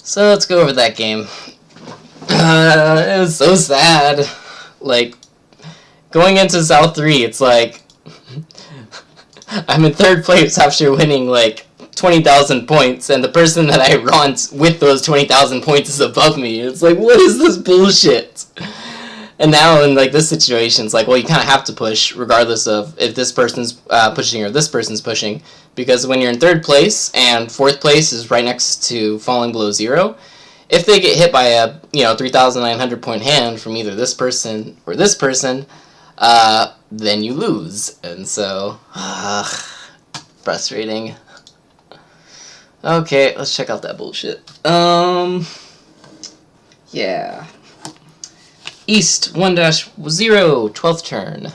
So let's go over that game. It was so sad. Like, going into South 3, it's like, I'm in 3rd place after winning, like, 20,000 points, and the person that I run with those 20,000 points is above me. It's like, what is this bullshit? And now in, like, this situation, it's like, well, you kind of have to push, regardless of if this person's pushing or this person's pushing, because when you're in 3rd place, and 4th place is right next to falling below 0, if they get hit by a, 3,900 point hand from either this person or this person, then you lose. And so, frustrating. Okay, let's check out that bullshit. Yeah. East 1-0, 12th turn.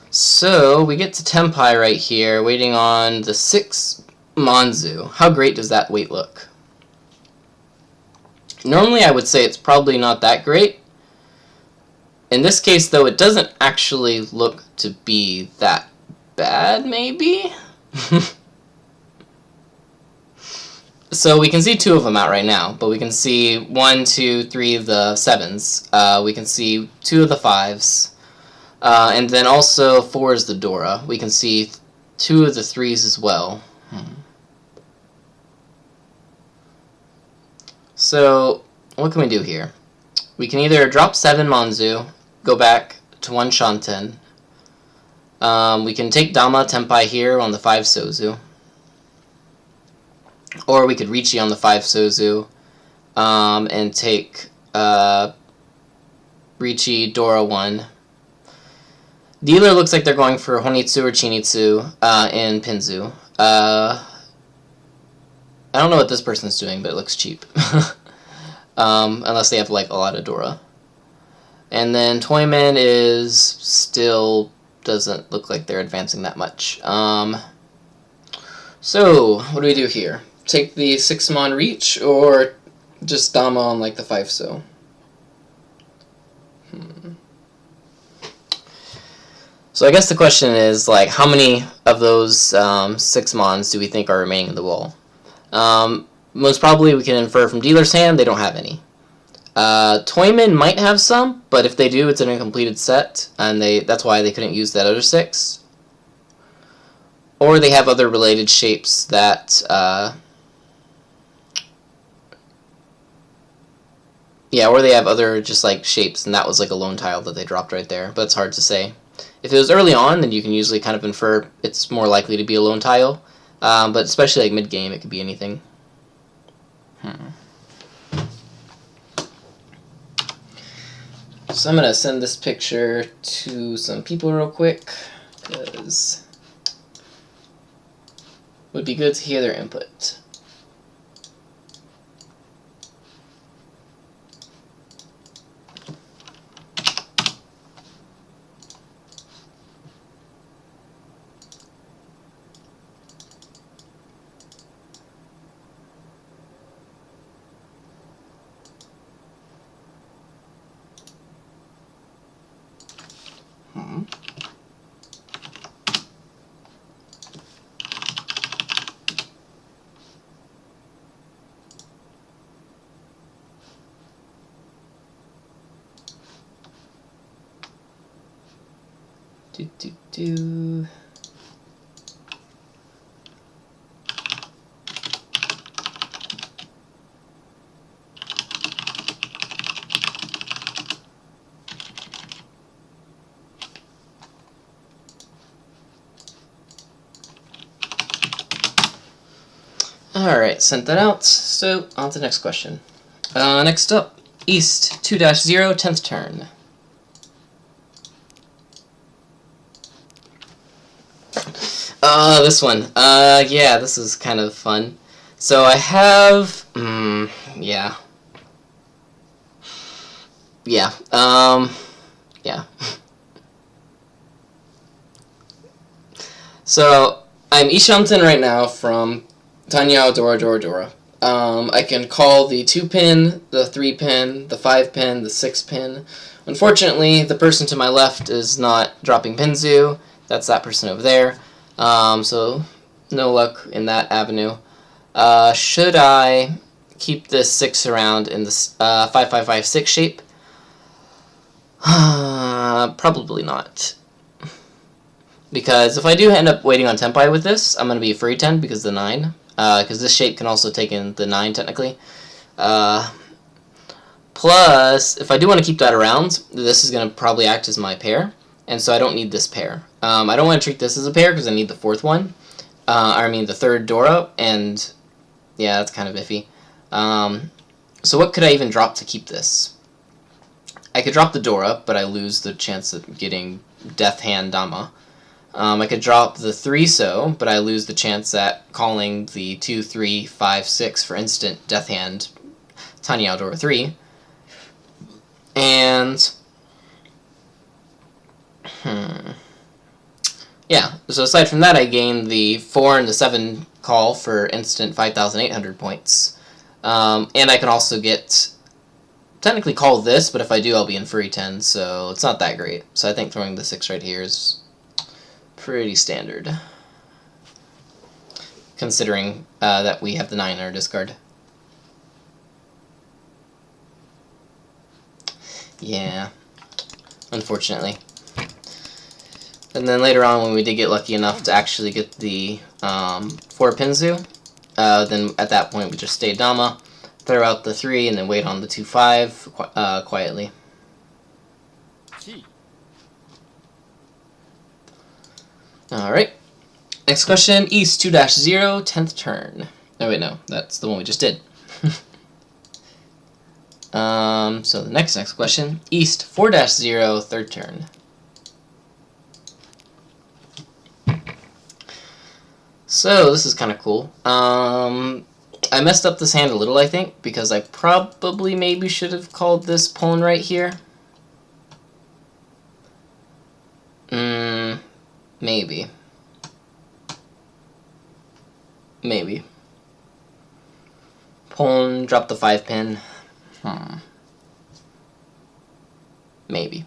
So, we get to Tenpai right here, waiting on the 6 Manzu. How great does that wait look? Normally, I would say it's probably not that great. In this case, though, it doesn't actually look to be that bad, maybe? So we can see 2 of them out right now, but we can see 1, 2, 3 of the 7s. We can see 2 of the 5s. And then also 4 is the Dora. We can see 2 of the 3s as well. So, what can we do here? We can either drop 7 Manzu, go back to 1 Shanten. We can take Dama Tenpai here on the 5 Sozu. Or we could Richi on the 5 Sozu, and take Richi, Dora 1. Dealer looks like they're going for Honitsu or Chinitsu in Pinzu. I don't know what this person's doing, but it looks cheap. Unless they have like a lot of Dora. And then Toyman is still doesn't look like they're advancing that much. So, what do we do here? Take the 6-mon reach, or just Dama on like the 5 so? So I guess the question is, like, how many of those 6 mons do we think are remaining in the wall? Most probably we can infer from Dealer's hand they don't have any. Toyman might have some, but if they do, it's an incompleted set, and that's why they couldn't use that other 6. Or they have other related shapes that, yeah, or they have other just like shapes, and that was like a lone tile that they dropped right there, but it's hard to say. If it was early on, then you can usually kind of infer it's more likely to be a lone tile, but especially like mid-game, it could be anything. So I'm going to send this picture to some people real quick, because it would be good to hear their input. Alright, sent that out. So, on to the next question. Next up, East 2-0, 10th turn. This one. Yeah, this is kind of fun. So I have, yeah. Yeah, yeah. So, I'm Ishanten right now from Tenhou Dora. I can call the 2-pin, the 3-pin, the 5-pin, the 6-pin. Unfortunately, the person to my left is not dropping Pinzu. That's that person over there. So no luck in that avenue. Should I keep this 6 around in this 5-5-5-6 shape? Probably not. Because if I do end up waiting on Tempai with this, I'm going to be a free 10 because the 9. Because this shape can also take in the 9 technically. Plus, if I do want to keep that around, this is going to probably act as my pair. And so I don't need this pair. I don't want to treat this as a pair because I need the 4th one. I mean the 3rd Dora, and yeah, that's kind of iffy. So what could I even drop to keep this? I could drop the Dora, but I lose the chance of getting Death Hand Dama. I could drop the 3-so, but I lose the chance at calling the 2, 3, 5, 6 for instant Death Hand Tiny Dora 3. And yeah, so aside from that, I gain the 4 and the 7 call for instant 5,800 points. And I can also technically call this, but if I do, I'll be in free 10, so it's not that great. So I think throwing the 6 right here is pretty standard, considering that we have the 9 in our discard. Yeah, unfortunately. And then later on, when we did get lucky enough to actually get the 4 Pinzu, then at that point we just stay Dama, throw out the 3, and then wait on the 2-5 quietly. Alright. Next question, East 2-0, 10th turn. Oh wait, no, that's the one we just did. So the next question, East 4-0, 3rd turn. So this is kind of cool. I messed up this hand a little, I think, because I probably maybe should have called this pawn right here. Maybe. Maybe. Pawn, drop the 5 pin. Maybe.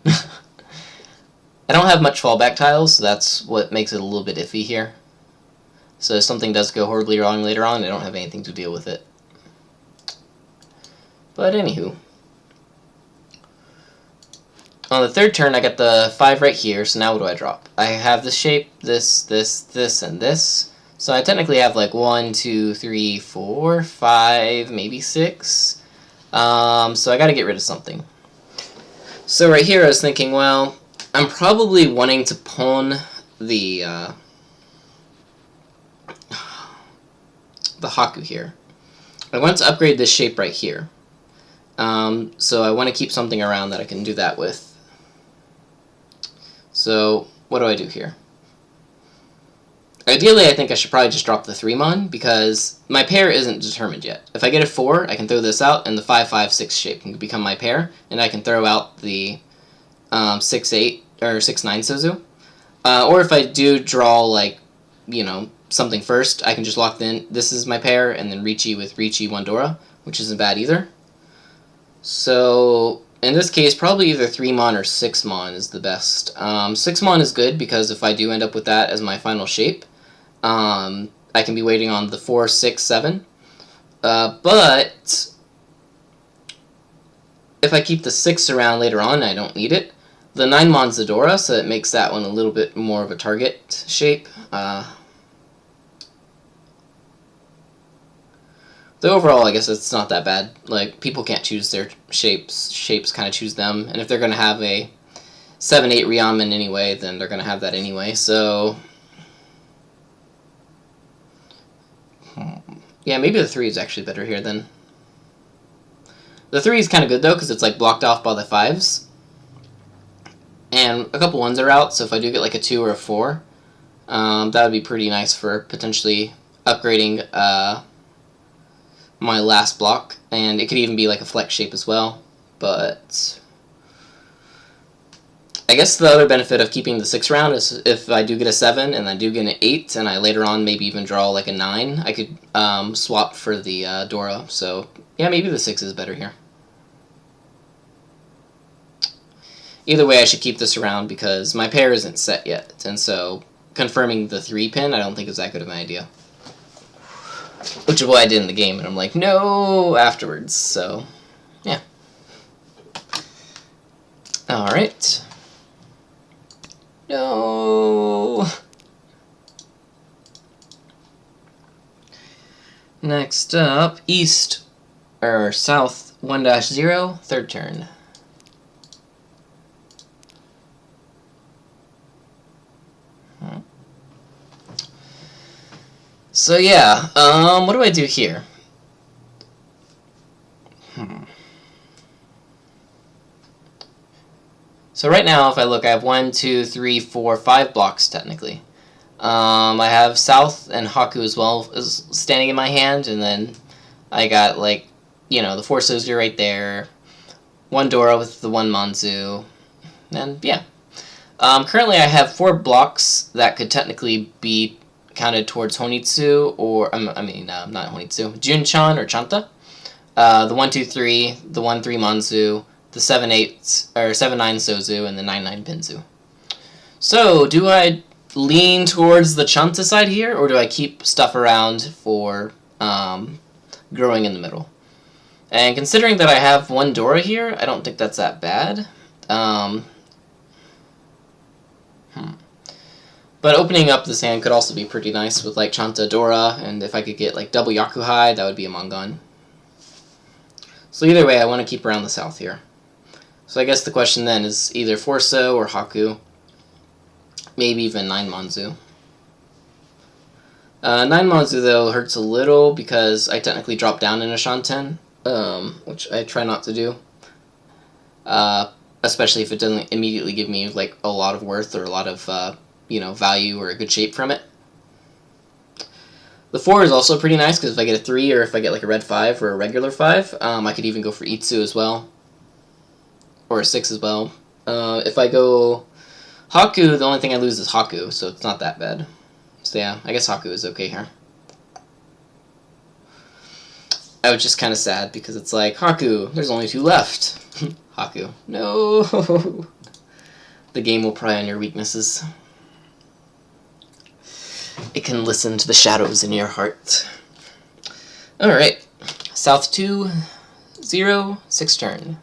I don't have much fallback tiles, so that's what makes it a little bit iffy here. So if something does go horribly wrong later on, I don't have anything to deal with it. But anywho. On the 3rd turn, I got the 5 right here, so now what do I drop? I have this shape, this, and this. So I technically have like 1, 2, 3, 4, 5, maybe 6. So I gotta get rid of something. So right here I was thinking, well, I'm probably wanting to pawn the Haku here. I want to upgrade this shape right here. So I want to keep something around that I can do that with. So what do I do here? Ideally, I think I should probably just drop the 3-mon, because my pair isn't determined yet. If I get a 4, I can throw this out, and the 5-5-6 shape can become my pair, and I can throw out the 6-8 or 6-9 Suzu. Or if I do draw, like, you know, something first, I can just lock in, this is my pair, and then Ricci with Ricci 1 Dora, which isn't bad either. So in this case, probably either 3-mon or 6-mon is the best. 6-mon is good because if I do end up with that as my final shape, I can be waiting on the 4, 6, 7. But if I keep the 6 around later on, I don't need it. The 9-mon's the Dora, so it makes that one a little bit more of a target shape. Though overall, I guess it's not that bad. Like, people can't choose their shapes. Shapes kind of choose them. And if they're going to have a 7-8 Ryamen anyway, then they're going to have that anyway. So, yeah, maybe the 3 is actually better here then. The 3 is kind of good, though, because it's, like, blocked off by the 5s. And a couple 1s are out, so if I do get, like, a 2 or a 4, that would be pretty nice for potentially upgrading my last block, and it could even be like a flex shape as well. But I guess the other benefit of keeping the 6 around is if I do get a 7 and I do get an 8 and I later on maybe even draw like a 9, I could swap for the Dora. So yeah, maybe the 6 is better here. Either way, I should keep this around because my pair isn't set yet, and so confirming the 3-pin, I don't think is that good of an idea. Which is what I did in the game, and I'm like, no, afterwards, so, yeah. Alright. No! Next up, east, or south 1-0, third turn. So yeah, what do I do here? So right now, if I look, I have 1, 2, 3, 4, 5 blocks technically. I have South and Haku as well as standing in my hand, and then I got, like, you know, the 4 Sozu right there, 1 Dora with the 1 Manzu, and yeah. Currently I have 4 blocks that could technically be counted towards Honitsu, or, not Honitsu, Junchan or Chanta. The 1, 2, 3, the 1, 3 Manzu, the 7, 8, or 7, 9 Sozu, and the 9, 9 Pinzu. So, do I lean towards the Chanta side here, or do I keep stuff around for growing in the middle? And considering that I have 1 Dora here, I don't think that's that bad. But opening up this hand could also be pretty nice with, like, Chanta, Dora, and if I could get, like, double Yakuhai, that would be a Mongon. So either way, I want to keep around the south here. So I guess the question then is either Forso or Haku. Maybe even 9 Manzu. 9 Manzu, though, hurts a little because I technically drop down in a Shanten, which I try not to do. Especially if it doesn't immediately give me, like, a lot of worth or a lot of, you know, value or a good shape from it. The 4 is also pretty nice because if I get a 3 or if I get, like, a red 5 or a regular 5, I could even go for Itsu as well. Or a 6 as well. If I go Haku, the only thing I lose is Haku, so it's not that bad. So yeah, I guess Haku is okay here. I was just kind of sad because it's like, Haku, there's only 2 left. Haku, no. The game will pry on your weaknesses. It can listen to the shadows in your heart. Alright, South 2, 0, 6 turn.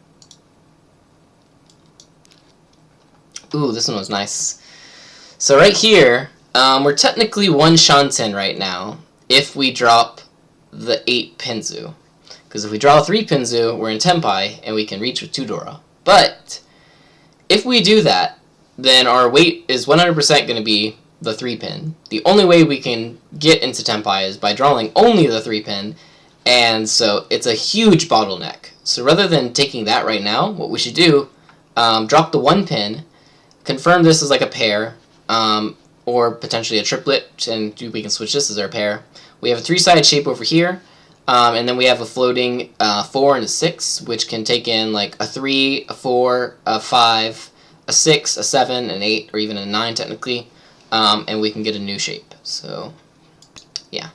Ooh, this one was nice. So right here, we're technically 1 Shanten right now if we drop the 8 Pinzu. Because if we draw 3 Pinzu, we're in Tenpai, and we can reach with 2 Dora. But if we do that, then our weight is 100% going to be the 3-pin. The only way we can get into Tenpai is by drawing only the 3-pin, and so it's a huge bottleneck. So rather than taking that right now, what we should do, drop the 1-pin, confirm this as like a pair, or potentially a triplet, and we can switch this as our pair. We have a 3-sided shape over here, and then we have a floating 4 and a 6, which can take in like a 3, a 4, a 5, a 6, a 7, an 8, or even a 9 technically, and we can get a new shape. So, yeah.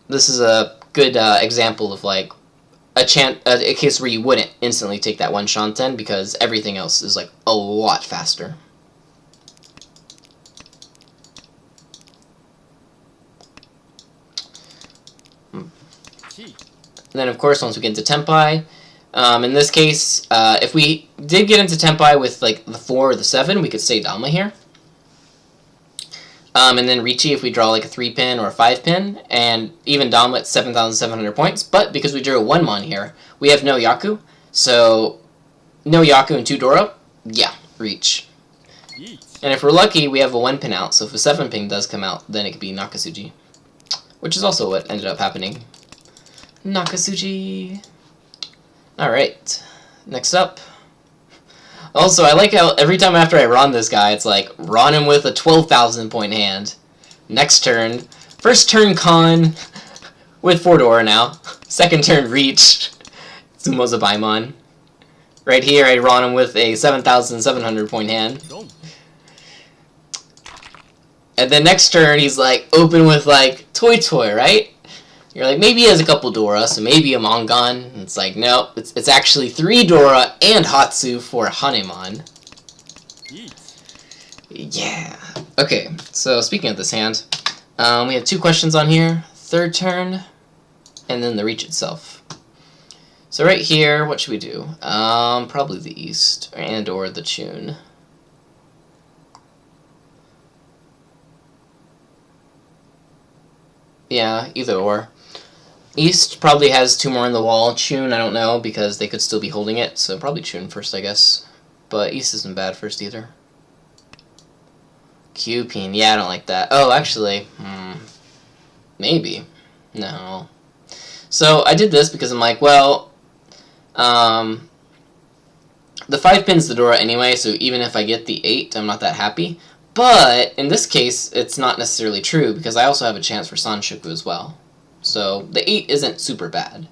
This is a good example of like a case where you wouldn't instantly take that 1 Shanten because everything else is like a lot faster. And then of course once we get into Tenpai, in this case, if we did get into Tenpai with like the 4 or the 7, we could stay Dama here. And then Richi if we draw like a 3-pin or a 5-pin, and even Dama at 7,700 points. But because we drew a 1 Mon here, we have no Yaku. So, no Yaku and 2 Dora, yeah, reach. And if we're lucky, we have a 1-pin out, so if a 7-pin does come out, then it could be Nakasuji. Which is also what ended up happening. Nakasuji! Alright, next up. Also, I like how every time after I Ron this guy, it's like, Ron him with a 12,000 point hand. Next turn. First turn Con with 4 Dora now. Second turn Reach. Sumo's a Baimon. Right here, I Ron him with a 7,700 point hand. And then next turn, he's like, open with like, Toy, right? You're like, maybe he has a couple Dora, so maybe a Mongon. And it's like, nope, it's actually 3 Dora and Hatsu for Hanemon. Yeah. Okay, so speaking of this hand, we have 2 questions on here. Third turn, and then the reach itself. So right here, what should we do? Probably the east, and or the tune. Yeah, either or. East probably has 2 more in the wall. Tune, I don't know, because they could still be holding it, so probably Tune first, I guess. But East isn't bad first either. Q-Peen, yeah, I don't like that. Oh, actually, maybe. No. So I did this because I'm like, well, the 5 pins the Dora anyway, so even if I get the 8, I'm not that happy. But in this case, it's not necessarily true because I also have a chance for Sanshoku as well. So the 8 isn't super bad.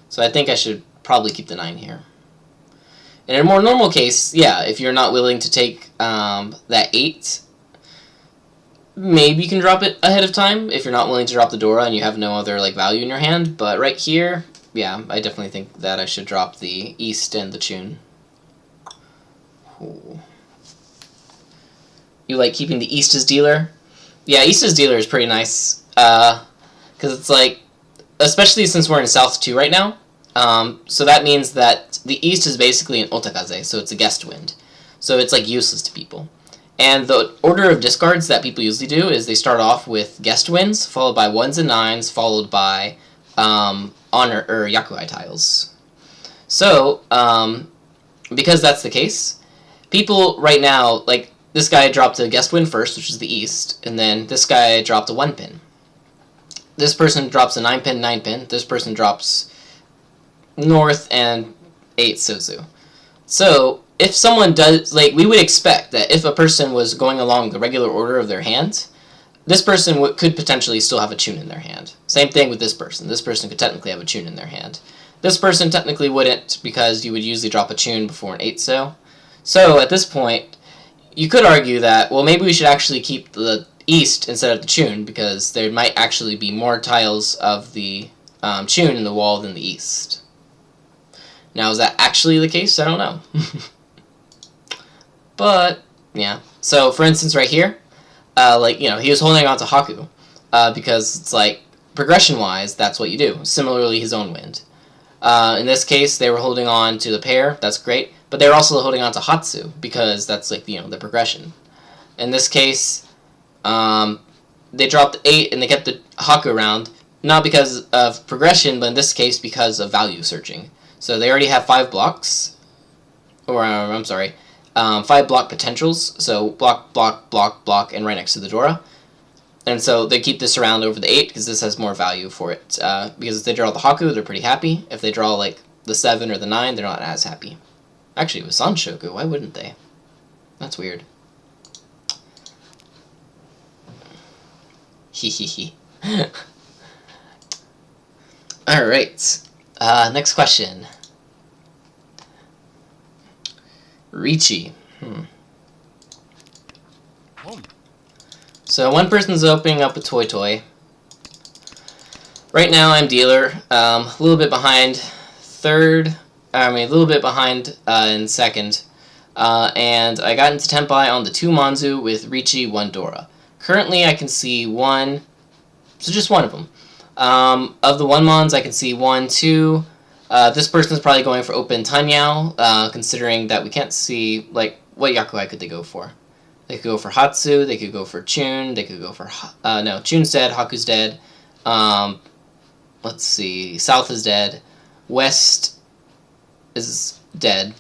So I think I should probably keep the 9 here. In a more normal case, yeah, if you're not willing to take that 8, maybe you can drop it ahead of time if you're not willing to drop the Dora and you have no other like value in your hand. But right here, yeah, I definitely think that I should drop the East and the Tune. Ooh. You like keeping the East as dealer? Yeah, East as dealer is pretty nice. Because it's like, especially since we're in South 2 right now, so that means that the East is basically an otakaze, so it's a guest wind. So it's like useless to people. And the order of discards that people usually do is they start off with guest winds, followed by 1s and 9s, followed by honor or yakuai tiles. So, because that's the case, people right now, like, this guy dropped a guest win first, which is the East, and then this guy dropped a 1 pin. This person drops a 9 pin, 9 pin. This person drops North and 8 Suzu. So, if someone does, like, we would expect that if a person was going along the regular order of their hand, this person could potentially still have a tune in their hand. Same thing with this person. This person could technically have a tune in their hand. This person technically wouldn't because you would usually drop a tune before an 8 so. So, at this point, you could argue that, well, maybe we should actually keep the East instead of the tune because there might actually be more tiles of the tune in the wall than the East. Now, is that actually the case? I don't know. But, yeah. So, for instance, right here, like, you know, he was holding on to Haku because it's like, progression-wise, that's what you do. Similarly, his own wind. In this case, they were holding on to the pair. That's great. But they were also holding on to Hatsu because that's, like, you know, the progression. In this case, they dropped 8 and they kept the Haku around, not because of progression, but in this case because of value searching. So they already have 5 blocks, or I'm sorry, 5 block potentials, so block, block, block, block, and right next to the Dora. And so they keep this around over the 8 because this has more value for it. Because if they draw the Haku, they're pretty happy. If they draw like the 7 or the 9, they're not as happy. Actually, with Sanshoku, why wouldn't they? That's weird. Hehehe. Alright. Next question. Richi. So one person's opening up a Toy. Right now I'm dealer, a little bit behind in second, and I got into Tenpai on the 2 Manzu with Richi, 1 Dora. Currently I can see 1, so just 1 of them. Of the 1 Mons I can see 1, 2, this person's probably going for open Tanyao, considering that we can't see, like, what Yakuai could they go for? They could go for Hatsu, they could go for Chun, they could go for, no, Chun's dead, Haku's dead, let's see, South is dead, West is dead,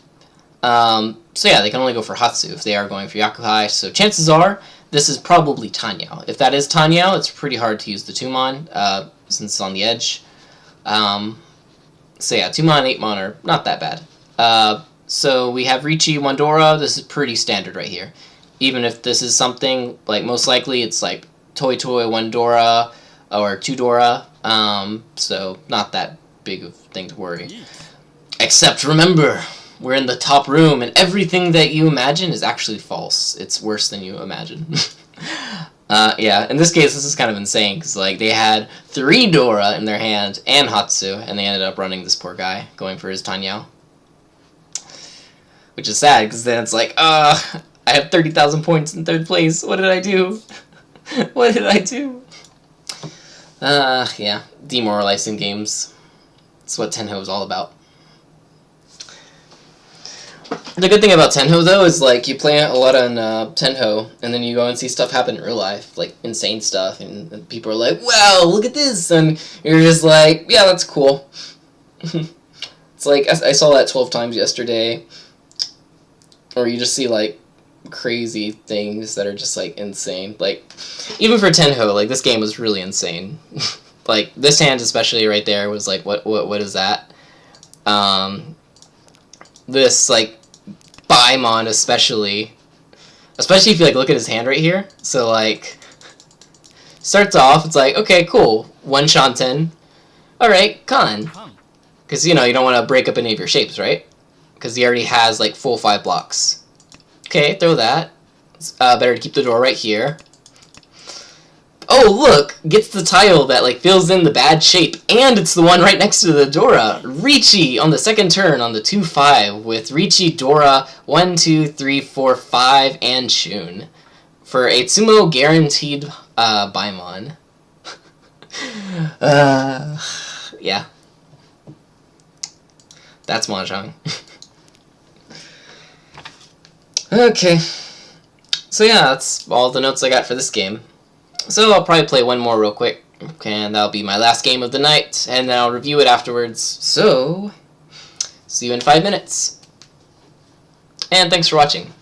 so yeah, they can only go for Hatsu if they are going for Yakuai, so chances are, this is probably Tanyao. If that is Tanyao, it's pretty hard to use the 2-mon, since it's on the edge. So yeah, 2-mon, 8-mon are not that bad. So we have Richi, 1 Dora, this is pretty standard right here. Even if this is something, like, most likely it's like Toy, 1 Dora, or 2 Dora, so not that big of a thing to worry. Except, remember, we're in the top room, and everything that you imagine is actually false. It's worse than you imagine. Yeah, in this case, this is kind of insane, because, like, they had 3 Dora in their hand, and Hatsu, and they ended up running this poor guy, going for his Tanyao. Which is sad, because then it's like, I have 30,000 points in 3rd place. What did I do? What did I do? Yeah. Demoralizing games. That's what Tenhou is all about. The good thing about Tenhou, though, is, like, you play a lot on Tenhou, and then you go and see stuff happen in real life, like, insane stuff, and people are like, wow, look at this, and you're just like, yeah, that's cool. It's like, I saw that 12 times yesterday, or you just see, like, crazy things that are just, like, insane. Like, even for Tenhou, like, this game was really insane. Like, this hand especially right there was like, what is that? This, like, Baimon especially if you, like, look at his hand right here. So, like, starts off, it's like, okay, cool, 1 Shanten. Alright, Khan. Because, you know, you don't want to break up any of your shapes, right? Because he already has, like, full 5 blocks. Okay, throw that. Better to keep the door right here. Oh, look! Gets the tile that, like, fills in the bad shape, and it's the one right next to the Dora! Riichi on the 2nd turn on the 2-5 with Riichi, Dora, 1, 2, 3, 4, 5, and Shun. For a Tsumo guaranteed Baimon. Yeah. That's Mahjong. Okay. So yeah, that's all the notes I got for this game. So I'll probably play one more real quick, and that'll be my last game of the night, and then I'll review it afterwards. So, see you in 5 minutes. And thanks for watching.